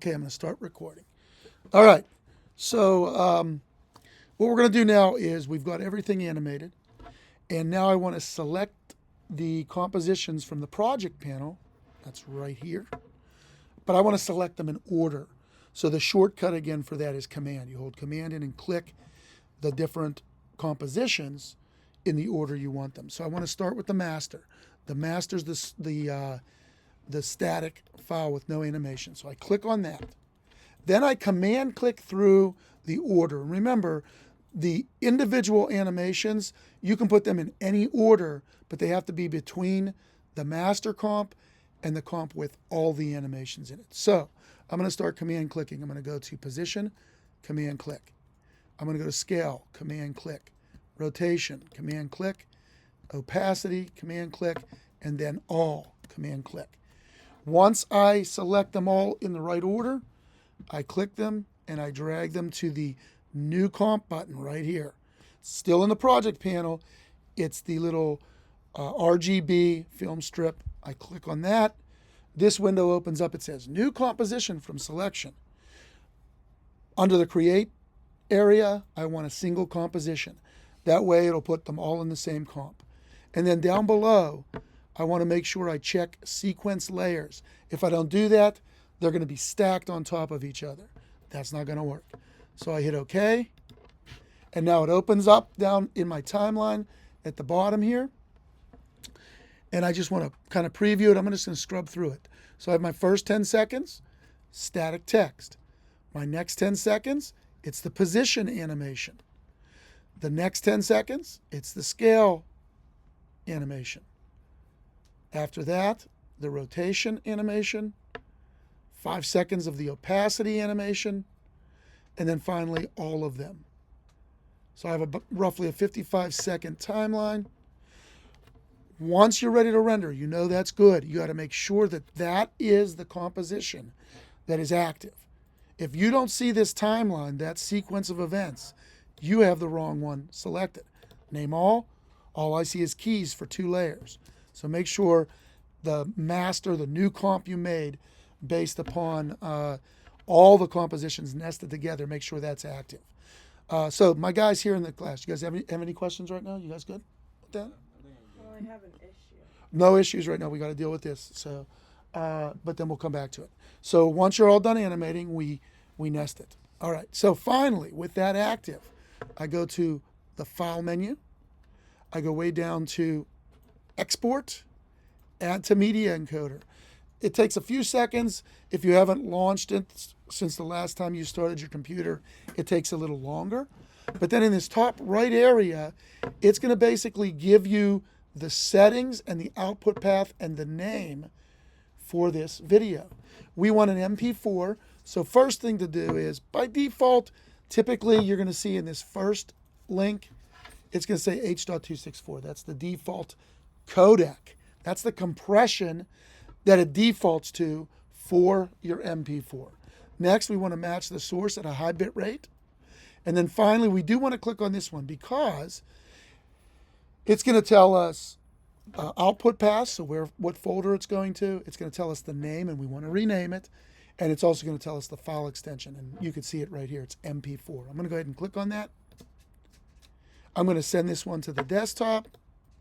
Okay, I'm going to start recording. All right. So what we're going to do now is we've got everything animated. And now I want to select the compositions from the project panel. That's right here. But I want to select them in order. So the shortcut again for that is Command. You hold Command in and click the different compositions in the order you want them. So I want to start with the master. The master's the static file with no animation. So I click on that. Then I command click through the order. Remember, the individual animations, you can put them in any order, but they have to be between the master comp and the comp with all the animations in it. So I'm going to start command clicking. I'm going to go to position, command click. I'm going to go to scale, command click. Rotation, command click. Opacity, command click. And then all, command click. Once I select them all in the right order, I click them and I drag them to the new comp button right here. Still in the project panel, it's the little RGB film strip. I click on that. This window opens up. It says new composition from selection. Under the create area, I want a single composition. That way it'll put them all in the same comp. And then down below, I want to make sure I check sequence layers. If I don't do that, they're going to be stacked on top of each other. That's not going to work. So I hit OK. And now it opens up down in my timeline at the bottom here. And I just want to kind of preview it. I'm just going to scrub through it. So I have my first 10 seconds, static text. My next 10 seconds, it's the position animation. The next 10 seconds, it's the scale animation. After that, the rotation animation, 5 seconds of the opacity animation, and then finally all of them. So I have roughly a 55-second timeline. Once you're ready to render, you know that's good. You got to make sure that that is the composition that is active. If you don't see this timeline, that sequence of events, you have the wrong one selected. Name all I see is keys for 2 layers. So make sure the master, the new comp you made based upon all the compositions nested together, make sure that's active. So my guys here in the class, you guys have any questions right now? You guys good with that? Well, I have an issue. No issues right now. We got to deal with this. So, but then we'll come back to it. So once you're all done animating, we nest it. All right. So finally, with that active, I go to the File menu. I go way down to Export, Add to Media Encoder. It takes a few seconds. If you haven't launched it since the last time you started your computer, it takes a little longer. But then in this top right area, it's going to basically give you the settings and the output path and the name for this video. We want an MP4. So first thing to do is, by default, typically you're going to see in this first link, it's going to say H.264. That's the default codec. That's the compression that it defaults to for your MP4. Next, we want to match the source at a high bit rate. And then finally, we do want to click on this one because it's going to tell us output path, so what folder it's going to. It's going to tell us the name, and we want to rename it. And it's also going to tell us the file extension. And you can see it right here. It's MP4. I'm going to go ahead and click on that. I'm going to send this one to the desktop.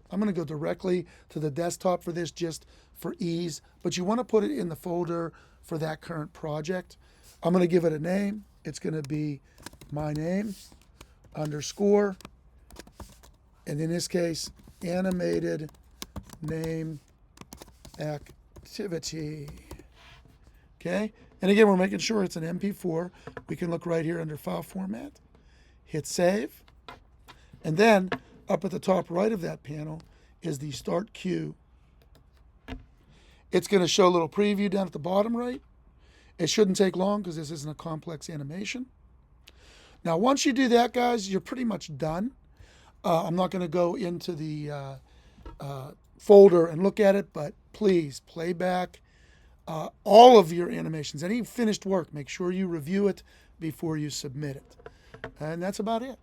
I'm going to go directly to the desktop for this just for ease. But you want to put it in the folder for that current project. I'm going to give it a name. It's going to be my name _ and in this case animated name activity. Okay, and again we're making sure it's an MP4. We can look right here under file format, hit save, and then up at the top right of that panel is the start queue. It's going to show a little preview down at the bottom right. It shouldn't take long because this isn't a complex animation. Now, once you do that, guys, you're pretty much done. I'm not going to go into the folder and look at it, but please play back all of your animations. Any finished work, make sure you review it before you submit it. And that's about it.